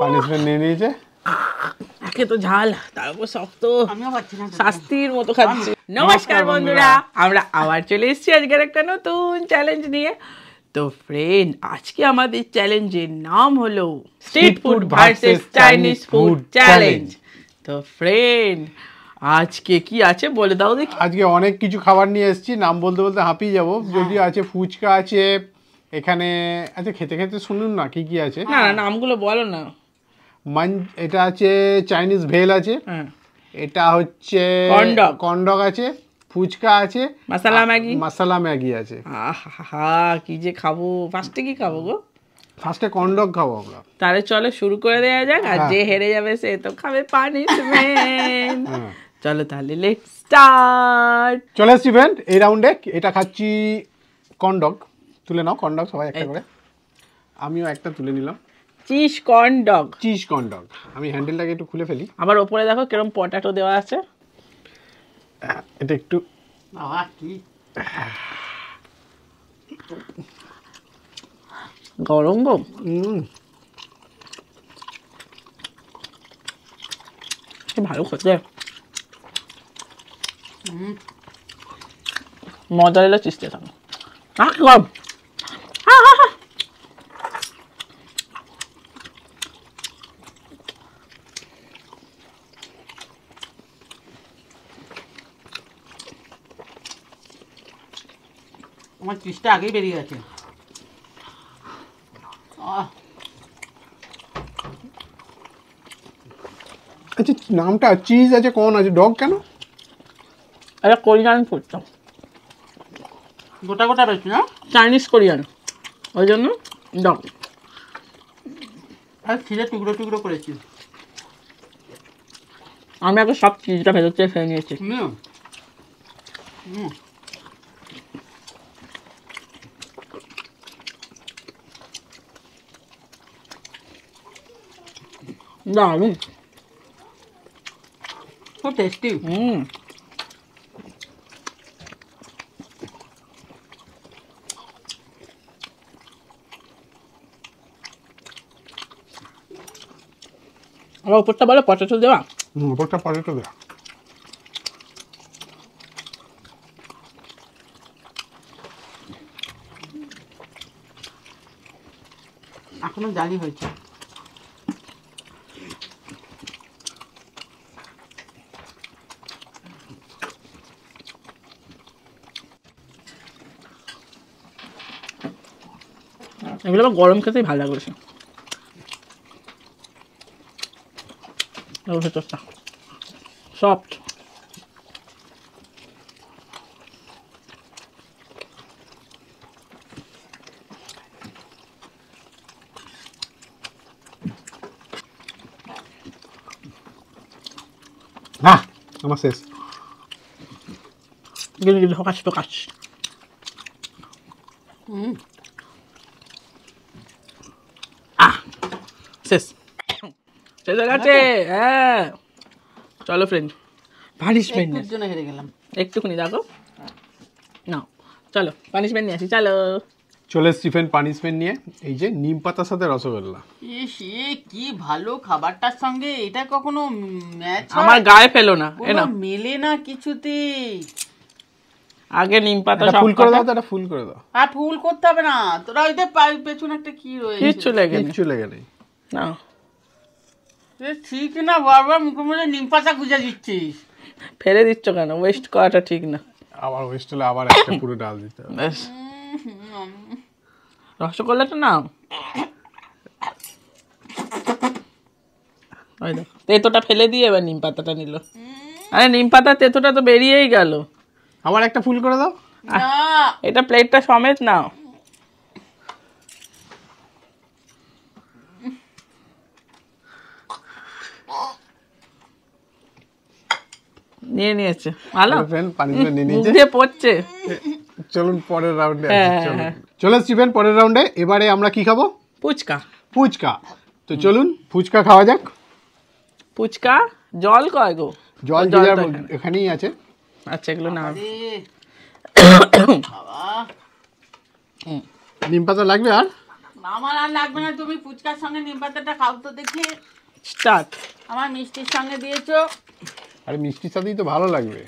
Punishment নিয়ে নিয়েছে, একে তো ঝাল তারপর শক্ত, শাস্তির মতো খাচ্ছি। নমস্কার বন্ধুরা, আমরা আবার চলে এসেছি আজকের একটা নতুন চ্যালেঞ্জ নিয়ে। তো ফ্রেন্ড, আজকে আমাদের চ্যালেঞ্জের নাম হলো street food versus Chinese food challenge. তো ফ্রেন্ড, আজকে কি আছে বলে দাও দেখি। আজকে অনেক কিছু খাবার নিয়ে এসেছি, নাম বলতে বলতে হাঁপিয়ে যাবো। যদিও আছে ফুচকা আছে এখানে, আচ্ছা খেতে খেতে শুনুন না কি কি আছে। না না, নামগুলো বলো না। এটা আছে চাইনিজ ভেল আছে, এটা হচ্ছে কর্নডগ আছে, ফুচকা আছে, মাসালা ম্যাগি আছে। আহা কি যে খাবো, ফার্স্টে কি খাবো গো? ফার্স্টে কর্নডগ খাবো আমরা। তাহলে চলো শুরু করে দেওয়া যাক, আর যে হেরে যাবে সে তো খাবে পানিশমেন্ট। চলো তাহলে লেটস স্টার্ট। চলে এসছি ফ্রেন্ড এই রাউন্ডে। এটা খাচ্ছি কর্নডগ, তুলে নাও কর্নডগ সবাই একটা করে। আমিও একটা তুলে নিলাম। Cheese corn dog, cheese corn dog. আমি হ্যান্ডেলটাকে একটু খুলে ফেলি। আবার ওপরে দেখো কিরকম পটাটো দেওয়া আছে। এটা একটু গরম গো। ভালো খেতে, মজারেলা চিজ দিয়ে থাকো। গরম। আমার চিজটা আগেই বেরিয়ে গেছে। আচ্ছা নামটা চিজ আছে, কোন আছে, ডগ কেন? এটা কোরিয়ান ফুড, তো গোটা গোটা রয়েছে না, চাইনিজ কোরিয়ান, ওই জন্য ডগ। আর ছিঁড়ে টুকরো টুকরো করেছি। আমি আগে সব চিজটা ভেতর থেকে ফেলে নিয়েছি। দারুণ, খুব টেস্টি। আবার উপরটা বলো পটেটো দেওয়া। উপরটা পটেটো দেওয়া। এখনো জালি হয়েছে। এগুলো আবার গরম খেতেই ভালো লাগে বেশি। ভেতরটা সফট। আমার শেষ। গিলে গিলে ঢোকাস ঢোকাস। শেষ শেষ হয়ে গেছে। হ্যাঁ চলো ফ্রেন্ড, পানিশমেন্ট জন্য হেরে গেলাম। একটুখানি দেখো না, চলো পানিশমেন্ট নিয়ে আসি। চলো চলে এসছি ফ্রেন্ড পানিশমেন্ট নিয়ে। এই যে নিম পাতার সাথে রসগোল্লা। সে কি ভালো খাবারটার সঙ্গে এটা কখনো ম্যাচ, আমার গায়ে ফেলো না, এনা মেলে না কিছুতেই। আগে নিম পাতা ফুল করে দাও, এটা ফুল করে দাও। আর ফুল করতে হবে না, তোরা ওইটা পেছনে একটা কি রয়েছে, কিচ্ছু লেগে নেই না। ঠিক না, বারবার মুখে মুখে নিম পাতা গুজে দিচ্ছিস। ফেলে দিচ্ছ কেন? ওয়েস্ট করাটা ঠিক না। আবার ওয়েস্ট হলে আবার একটা পুরো ডাল দিতে হবে। বেশ রসগোল্লাটা নাও। ওই দেখো তেতোটা ফেলে দিয়ে এবার নিম পাতাটা নিল। আরে নিম পাতা তেতোটা তো বেরিয়েই গেল। আবার একটা ফুল করে দাও। এটা প্লেটটা সমেত নাও। নিয়ে নিয়েছে, ভালো ফ্রেন্ড পানিশমেন্ট নিয়ে নিয়েছে, মুখে পড়ছে। চলুন পরের রাউন্ডে চলে এসছি ফ্রেন্ড। পরের রাউন্ডে এবারে আমরা কি খাবো? ফুচকা। ফুচকা। তো চলুন ফুচকা খাওয়া যাক। ফুচকা জল কয় গো? জল এখানেই আছে। আচ্ছা এগুলো না, নিম পাতা লাগবে আর? আমার আর লাগবে না, তুমি ফুচকার সঙ্গে নিম পাতাটা খাও তো দেখি। স্টার্ট। আমার মিষ্টির সঙ্গে দিয়েছো। আরে মিষ্টির সাথেই তো ভালো লাগবে।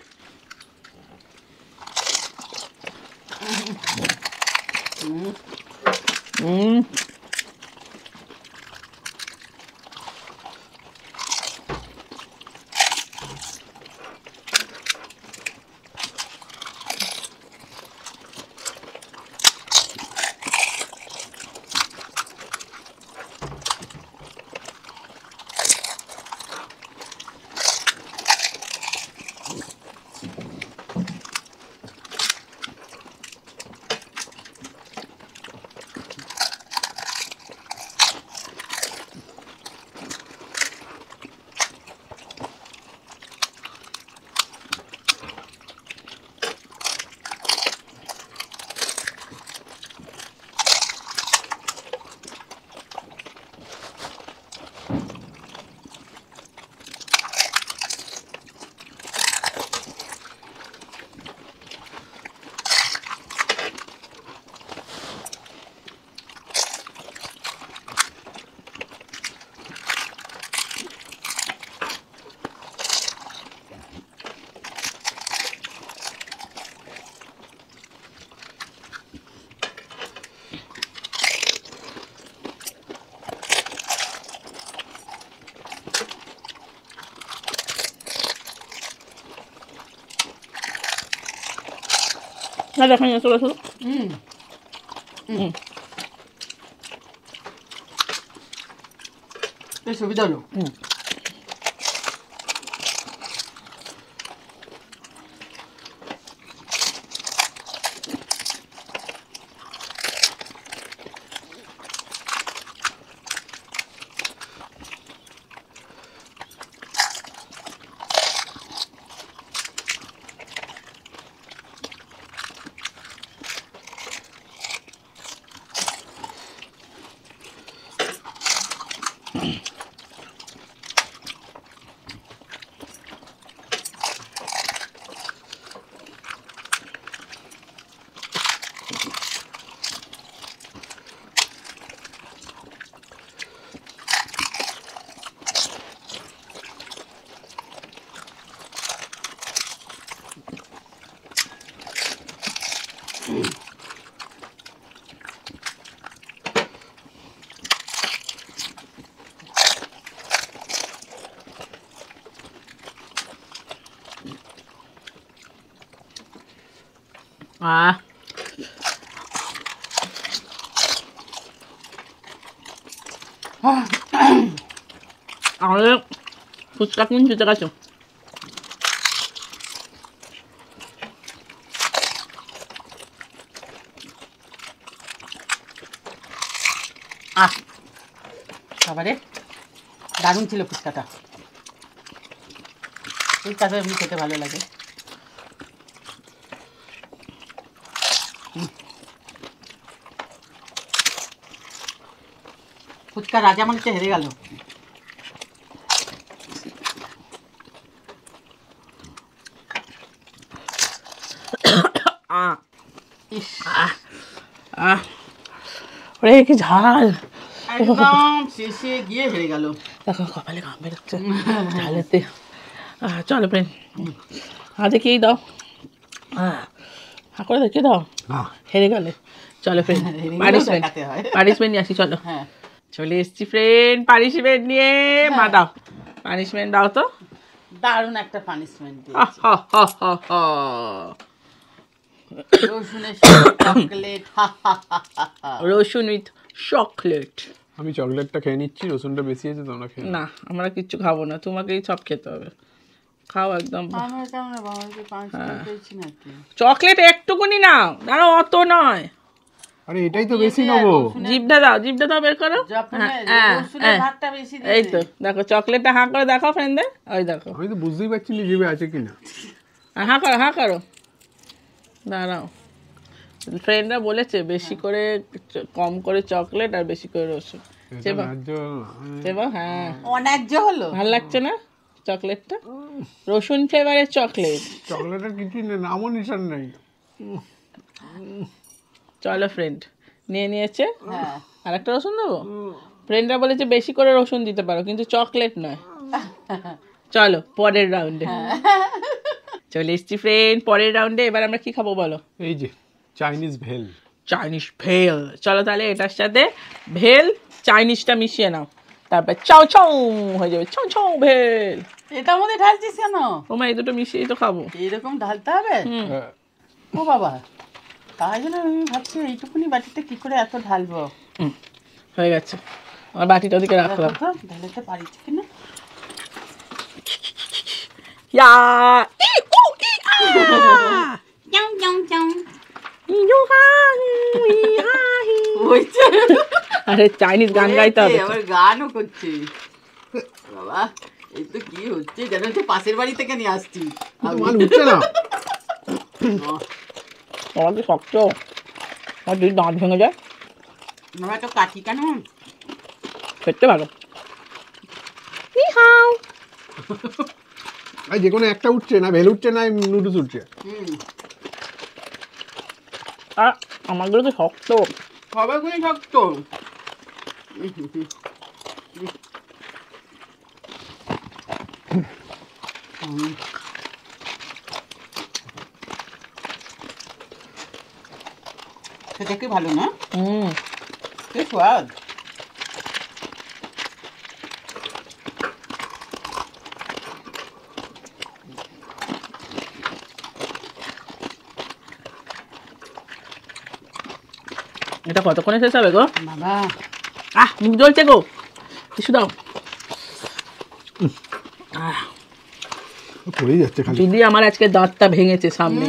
না দেখেন চলো চলো। সুবিধা হলো। আমাদের ফুচকা কিনে যেতে গেছে। খাবারে দারুণ ছিল ফুচকাটা। ফুচকাটা এমনি খেতে ভালো লাগে। ফুচকা রাজা মনে হচ্ছে হেরে গেল। ওরে কি ঝাল, একদম শেষে গিয়ে হেরে গেল। দেখো কপালে ঘাম বেরোচ্ছে ঝালেতে। চলো ফ্রেন্ড, দেখেই দাও, করে দেখিয়ে দাও, হেরে গেলে। চলো ফ্রেন্ড পানিশমেন্ট পানিশমেন্ট নিয়ে আসি। চলো চলে এসছি ফ্রেন্ড পানিশমেন্ট নিয়ে। মা দাও পানিশমেন্ট, দাও তো। দারুণ একটা পানিশমেন্ট রসুনের চকলেট। রসুন উইথ চকলেট। আমি চকলেটটা খেয়ে নিচ্ছি, রসুনটা বেশি আছে তোমরা খেয়ে না আমরা কিচ্ছু খাবো না, তোমাকেই সব খেতে হবে। খাও একদম। চকলেট একটুকুনি নাও, দাঁড়াও অত নয়। আরে এটাই তো বেশি নেবো। জিভটা দাও, জিভটা দাও বের করো। এই তো দেখো চকলেটটা হাঁ করে দেখাও ফ্রেন্ডদের। ওই দেখো, আমি তো বুঝতেই পারছি না জিভে আছে কিনা। হাঁ করো, হাঁ করো, দাঁড়াও। ফ্রেন্ডরা বলেছে বেশি করে কম করে চকলেট আর বেশি করে রসুন। হ্যাঁ অন্যায্য হলো, ভালো লাগছে না চকলেটটা? রসুন ফ্লেভারের চকলেট। চকলেটের কিছু নামও নিশান নেই। চলো ফ্রেন্ড নিয়ে নিয়েছে। হ্যাঁ আর একটা রসুন দেবো। ফ্রেন্ডরা বলেছে বেশি করে রসুন দিতে পারো, কিন্তু চকলেট নয়। চলো পরের রাউন্ডে চলে এসছি ফ্রেন্ড। পরের রাউন্ডে এবার আমরা কি খাবো বলো? এই যে চাইনিজ ভেল। চাইনিজ ভেল। চলো তাহলে এটার সাথে ভেল চাইনিজটা মিশিয়ে নাও, তারপর চাও চাও হয়ে যাবে। চাও চাও ভেল। এটার মধ্যে ঢালছিস কেন? ওমা এই দুটো মিশিয়েই তো খাবো। এইরকম ঢালতে হবে? ও বাবা, তাই জন্য আমি ভাবছি এইটুকুনি বাটিতে কি করে এত ঢালবো। হয়ে গেছে, আমার বাটিটা ওদিকে রাখলাম। ঢালাতে পারিস কিনা? ইয়া আরে চাইনিজ গান গাইতে হবে। আবার গানও করছে বাবা। এই তো কি হচ্ছে যেন হচ্ছে পাশের বাড়ি থেকে নিয়ে আসছি। মাল উঠছে না। আমার কি শক্ত, আমার যদি দাঁত ভেঙে যায়। আমরা তো কাঠি কেন খেতে ভালো। যে কোনো একটা উঠছে না, ভেল উঠছে না নুডলস উঠছে। আর আমারগুলো তো শক্ত। সবাইগুলি শক্ত। সেটা কি ভালো না? কি স্বাদ। এটা কতক্ষণে শেষ হবে গো? বাবা মুখ জ্বলছে গো, কিছু দাও। পড়েই যাচ্ছে খালি। দিদি আমার আজকে দাঁতটা ভেঙেছে সামনে,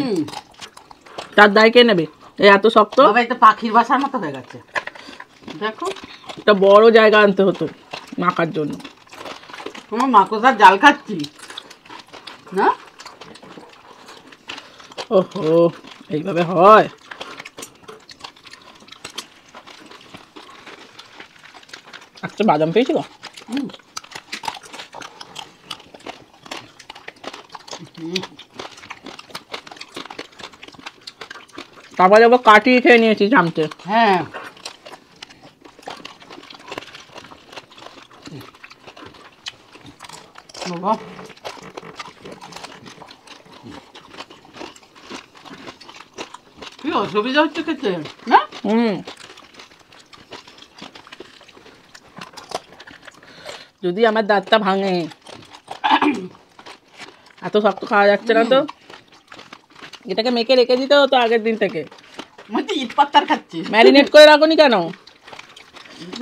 তার দায় কে নেবে? এই এত শক্ত। বাবা এটা পাখির বাসার মতো হয়ে গেছে দেখো। একটা বড় জায়গা আনতে হতো মাখার জন্য। তোমার মাকড়সার জাল খাচ্ছি না? ওহো, এইভাবে হয়? একটা বাদাম পেয়েছি গো। তারপরে আবার কাটিয়ে খেয়ে নিয়েছি চামচে। হ্যাঁ বাবা কি অসুবিধা হচ্ছে খেতে না? যদি আমার দাঁতটা ভাঙে, এত শক্ত খাওয়া যাচ্ছে না তো। এটাকে মেখে রেখে দিতে হতো আগের দিন থেকে। মানে ইট পাত্তার খাচ্ছি। ম্যারিনেট করে রাখোনি কেন?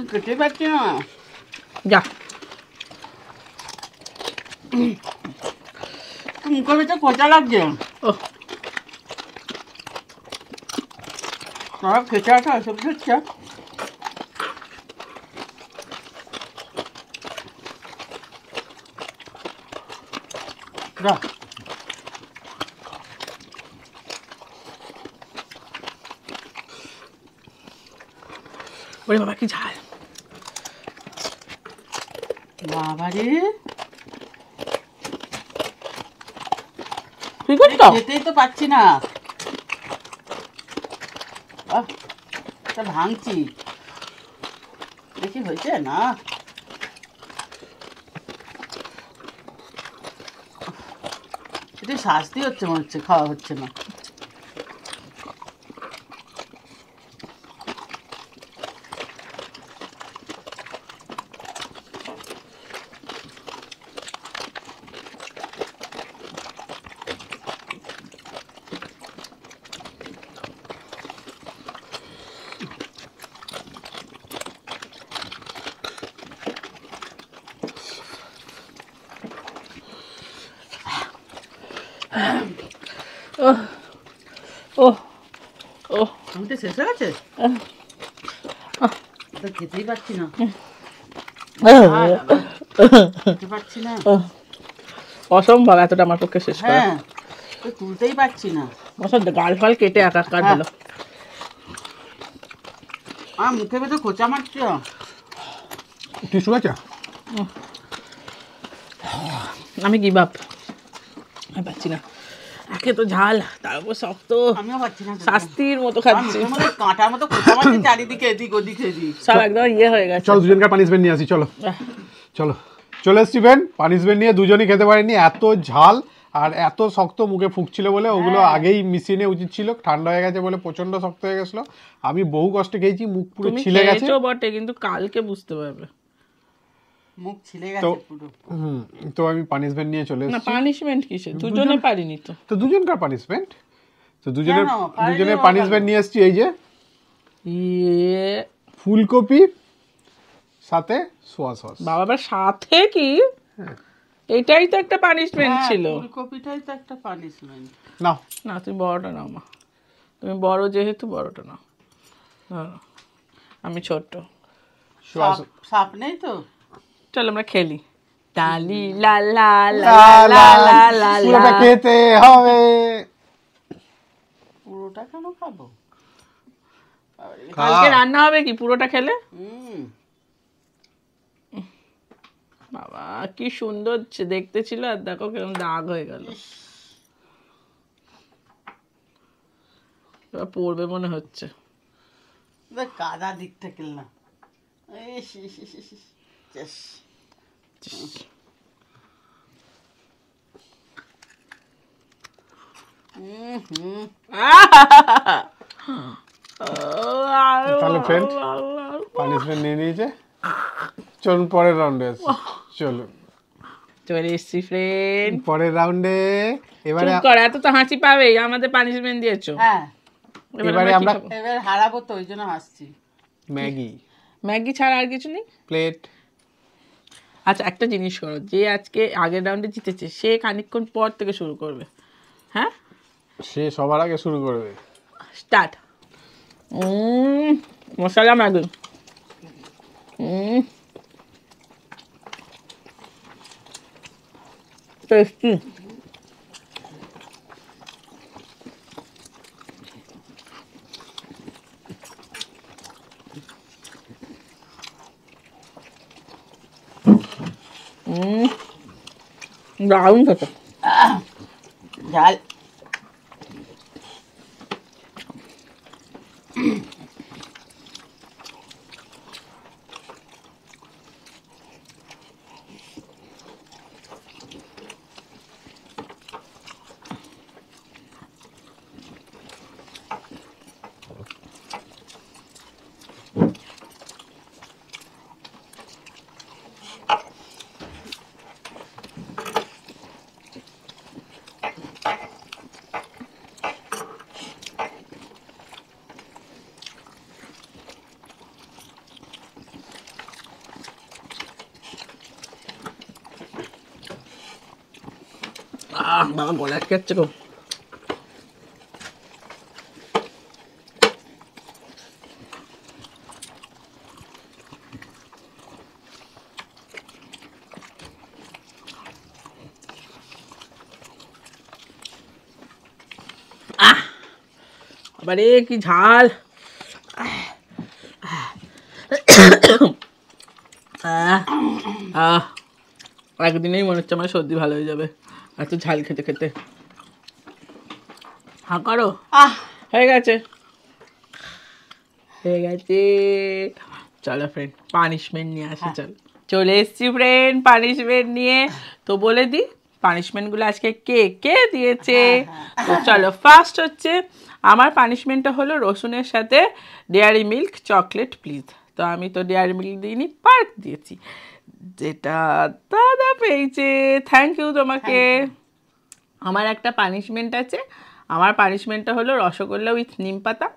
খেতে পারছি না। যা মুখের ভিতরে খোঁচা লাগছে। ও তারা খেতে আসা সবজি হচ্ছে। ওরে বাবা কি ঝাল। বাবারে কি করছো? খেতেই তো পাচ্ছি না। ভাঙছি দেখি হয়েছে না। এটা শাস্তি হচ্ছে মনে হচ্ছে, খাওয়া হচ্ছে না। আমি তো শেষ হয়ে গেছে, খেতেই পাচ্ছি না, খেতে পাচ্ছি না। অসম্ভব এতটা আমার পক্ষে শেষ করা। হ্যাঁ তুলতেই পারছি না। গাল ফাল কেটে একাকার হলো। আমার মুখে ভেতরে খোঁচা মারছে। টিস্যু আছে? আমি গিভ আপ, আমি পাচ্ছি না। একে তো ঝাল তারপর শক্ত, আমিও পাচ্ছি না, শাস্তির মতো খাচ্ছি, কাঁটার মতো কোথাও চারিদিকে এদিক ওদিক এদিক সব একদম ইয়ে হয়ে গেছে। চলো দুজনকার পানিশমেন্ট নিয়ে আসি, চলো চলো চলে এসছি ফ্রেন্ড। পানিশমেন্ট নিয়ে দুজনই খেতে পারেনি, এত ঝাল আর এত শক্ত, মুখে ফুঁকছিল বলে ওগুলো আগেই মিশিয়ে নেওয়া উচিত ছিল। ঠান্ডা হয়ে গেছে বলে প্রচন্ড শক্ত হয়ে গেছিলো। আমি বহু কষ্টে খেয়েছি, মুখ পুরো ছিলে গেছে বটে, কিন্তু কালকে বুঝতে পারবে মুখ ছিলে গেছে পুরো। তো আমি পানিশমেন্ট নিয়ে চলে এসেছি। পানিশমেন্ট কিসে, দুজনে পারিনি তো দুজনকার পানিশমেন্ট, তো দুজনের পানিশমেন্ট নিয়ে এসেছি। এই যে ফুলকপি সাথে সোয়া সস। বাবা সাথে কি, এটাই তো একটা পানিশমেন্ট ছিল। ফুলকপিটাই তো একটা পানিশমেন্ট। নাও না তুমি বড়টা নাও মা, তুমি বড় যেহেতু বড়টা নাও, আমি ছোট। সাপ নেই তো, চলো আমরা খেলি। তালি লা লা লা লা লা লা, খেতে হবে। পুরোটা কেন খাবো, কালকে রান্না হবে কি পুরোটা খেলে? বাবা কি সুন্দর দেখতে ছিল, আর দেখো কেমন দাগ হয়ে গেল, পড়বে মনে হচ্ছে। কাদা দিকটা খেললাম, তাহলে ফ্রেন্ড পানিশমেন্ট নিয়ে নিয়েছে, চলুন পরের রাউন্ডে আসি। চলুন চলে এসছি ফ্রেন্ড পরের রাউন্ডে। এবারে এত তো হাসি পাবেই, আমাদের পানিশমেন্ট দিয়েছো। হ্যাঁ এবারে আমরা এবার হারাবো তো, ওই জন্য হাসছি। ম্যাগি ছাড়া আর কিছু নেই, প্লেট। আচ্ছা একটা জিনিস করো, যে আজকে আগের রাউন্ডে জিতেছে সে খানিকক্ষণ পর থেকে শুরু করবে। হ্যাঁ সে সবার আগে শুরু করবে। স্টার্ট। মশলা ম্যাগি, টেস্টি। দারুণ খেতে, ঝাল। বাবা গলা আটকে যাচ্ছে গো। আরে কি ঝাল, একদিনেই মনে হচ্ছে আমার সর্দি ভালো হয়ে যাবে এত ঝাল খেতে খেতে। হ্যাঁ করো, হয়ে গেছে হয়ে গেছে। চলো ফ্রেন্ড পানিশমেন্ট নিয়ে আসি। চলে এসছি ফ্রেন্ড পানিশমেন্ট নিয়ে। তো বলে দিই পানিশমেন্টগুলো আজকে কে কে দিয়েছে। তো চলো ফার্স্ট হচ্ছে আমার পানিশমেন্টটা হলো রসুনের সাথে ডেয়ারি মিল্ক চকলেট প্লিজ। তো আমি তো ডেয়ারি মিল্ক দিইনি, পার্ক দিয়েছি, যেটা দাদা পেয়েছে। থ্যাংক ইউ তোমাকে। আমার একটা পানিশমেন্ট আছে, আমার পানিশমেন্টটা হলো রসগোল্লা উইথ নিম পাতা।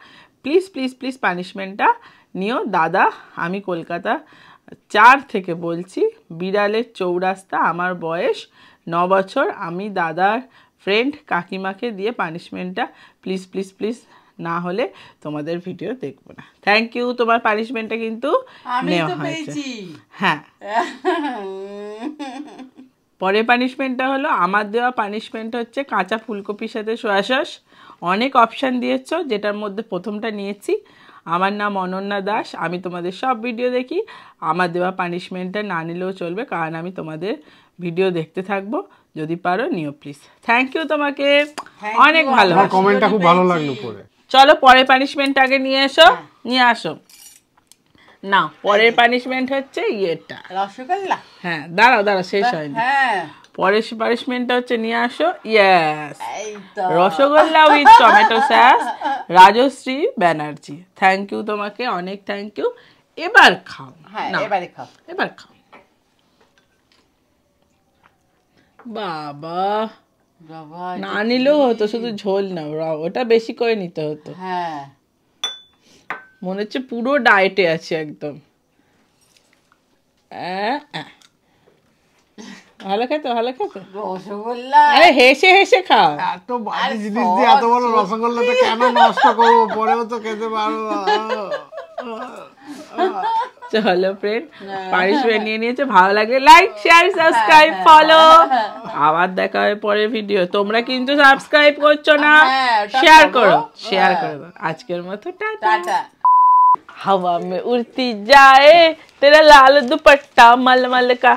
প্লিজ প্লিজ প্লিজ পানিশমেন্টটা নিও দাদা। আমি কলকাতা 4 থেকে বলছি, বিড়ালের চৌরাস্তা, আমার বয়স 9 বছর। আমি দাদার ফ্রেন্ড কাকিমাকে দিয়ে পানিশমেন্টটা প্লিজ প্লিজ প্লিজ, না হলে তোমাদের ভিডিও দেখবো না। থ্যাংক ইউ, তোমার পানিশমেন্টটা কিন্তু নেওয়া হয়েছে। হ্যাঁ পরের পানিশমেন্টটা হলো আমার দেওয়া পানিশমেন্ট হচ্ছে কাঁচা ফুলকপির সাথে সয়া সস। অনেক অপশান দিয়েছ, যেটার মধ্যে প্রথমটা নিয়েছি। আমার নাম অনন্যা দাস, আমি তোমাদের সব ভিডিও দেখি। আমার দেওয়া পানিশমেন্টটা না নিলেও চলবে, কারণ আমি তোমাদের ভিডিও দেখতে থাকবো। যদি পারো নিও প্লিজ। থ্যাংক ইউ তোমাকে, অনেক ভালো। আমার কমেন্টটা খুব ভালো লাগলো পড়ে। চলো পরের পানিশমেন্ট আগে নিয়ে এসো, নিয়ে আসো। না, পরের পানিশমেন্ট হচ্ছে ইয়েটা, রসগোল্লা। হ্যাঁ দাঁড়াও দাঁড়াও, শেষ হয়নি। হ্যাঁ পরের পানিশমেন্টটা হচ্ছে নিয়ে আসো, ইয়েস, এই তো rasgulla with tomato sauce, Rajashree Banerjee. Thank you তোমাকে, অনেক থ্যাংক ইউ। এবার খাও। হ্যাঁ না, এবারে খাও। এবার খাও। বাবা, বাবা না নিলেও হতো, শুধু ঝোল নাও, ওটা বেশি করে নিতে হতো। হ্যাঁ মনে হচ্ছে পুরো ডায়েটে আছে একদম। ভালো খেতে, ভালো খেতে। রসগোল্লা আরে হেসে হেসে খাও। এত বাজে জিনিস দিয়ে এত বড় রসগোল্লাটা কেন নষ্ট করবো, পরেও তো খেতে পারবো। চলো ফ্রেন্ড, পানিশমেন্ট নিয়ে নিয়েছে। ভালো লাগলে লাইক, শেয়ার, সাবস্ক্রাইব, ফলো। আবার দেখা হয় পরের ভিডিও। তোমরা কিন্তু সাবস্ক্রাইব করছো না, শেয়ার করো, শেয়ার করে দাও। আজকের মতো টাটা। টাটা। हवा में उड़ती जाए तेरा लाल दुपट्टा मलमल का।